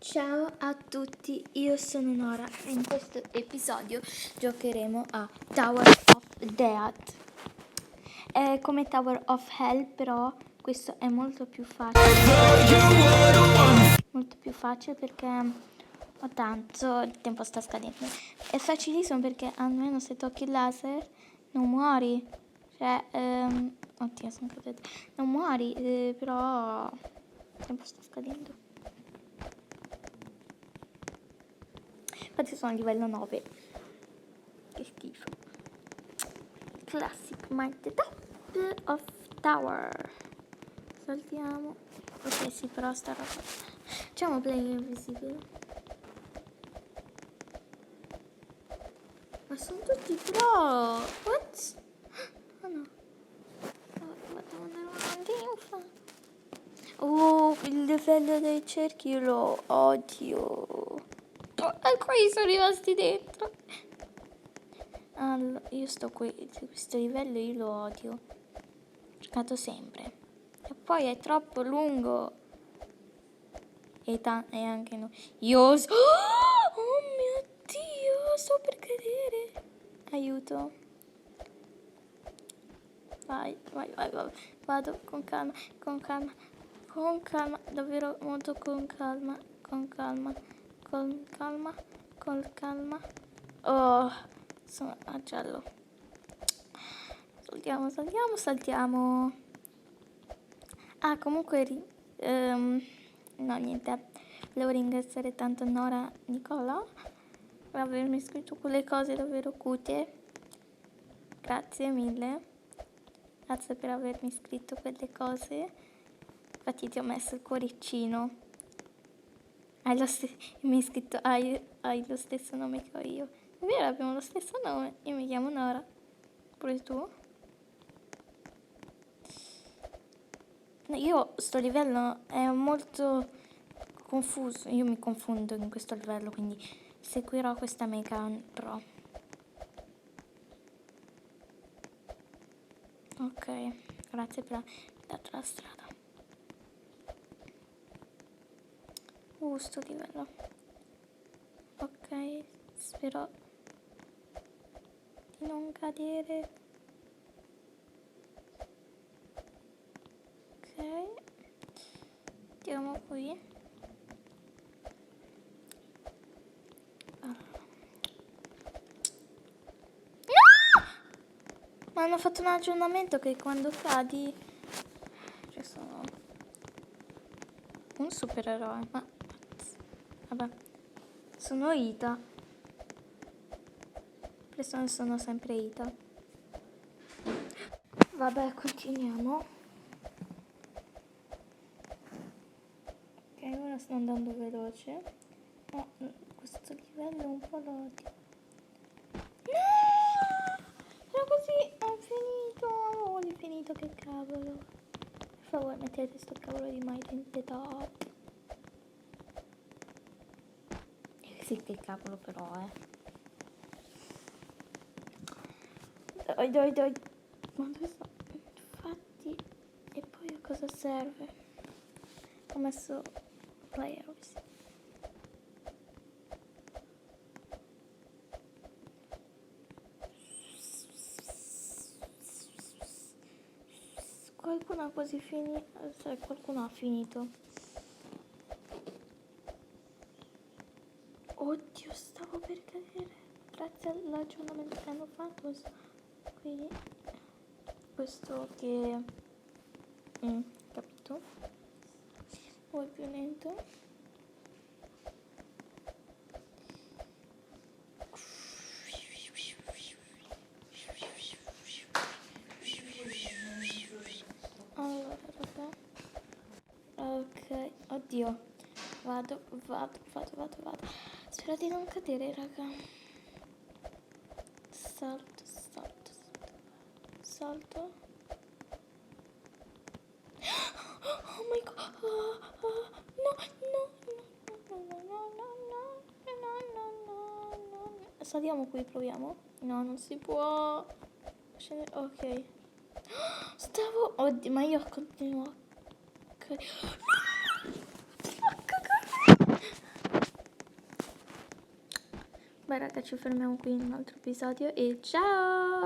Ciao a tutti, io sono Nora e in questo episodio giocheremo a Tower of Death. È come Tower of Hell, però questo è molto più facile. Molto più facile perché ho tanto, il tempo sta scadendo. È facilissimo perché almeno se tocchi il laser non muori. Cioè, oddio, sono caduta. Non muori, però il tempo sta scadendo. Infatti sono a livello 9. Che schifo. Classic Mind the Top of Tower. Saltiamo. Ok, sì, però sta roba. Facciamo play invisibile. Ma sono tutti pro. What? Oh no. Devo andare avanti. Oh, il livello dei cerchi io lo odio. Qui sono rimasti dentro. Allora, io sto qui, questo livello io lo odio. Ho giocato sempre. E poi è troppo lungo. E anche no. Oh mio Dio, sto per cadere. Aiuto. Vai. Vado con calma, davvero molto con calma. Oh, sono a giallo. Saltiamo. Ah, comunque, no, niente. Volevo ringraziare tanto Nora Nicola per avermi scritto quelle cose davvero cute. Grazie mille. Grazie per avermi scritto quelle cose. Infatti ti ho messo il cuoricino. Mi hai scritto, hai lo stesso nome che ho io. È vero, abbiamo lo stesso nome. Io mi chiamo Nora. Pure tu? Io sto livello è molto confuso. Io mi confondo in questo livello, quindi seguirò questa mega pro. Ok, grazie per aver dato la strada. Sto livello. Ok, spero di non cadere. Ok, andiamo qui. Ma hanno fatto un aggiornamento che quando cadi ci sono un supereroe. Ma vabbè, sono Ita. Presto sono sempre Ita. Vabbè, continuiamo. Ok, ora sto andando veloce. Ma questo livello un po' lo odio. No! Sono così, ho finito, che cavolo. Per favore, mettete sto cavolo di Mind in the Top. Sì, che cavolo però, Dai. Ma dove sto? Infatti, e poi a cosa serve? Ho messo player, Qualcuno ha quasi finito. Qualcuno ha finito. Oddio, stavo per cadere. Grazie all'aggiornamento che hanno fatto. Quindi questo che capito. Poi più lento. Allora, vabbè. Ok, oddio. Vado. Spero di non cadere, raga. Salto. Oh my god. No. Saliamo qui, proviamo. No, non si può. Ok. Oddio, ma io continuo. Ok. Beh raga, ci fermiamo qui in un altro episodio e ciao!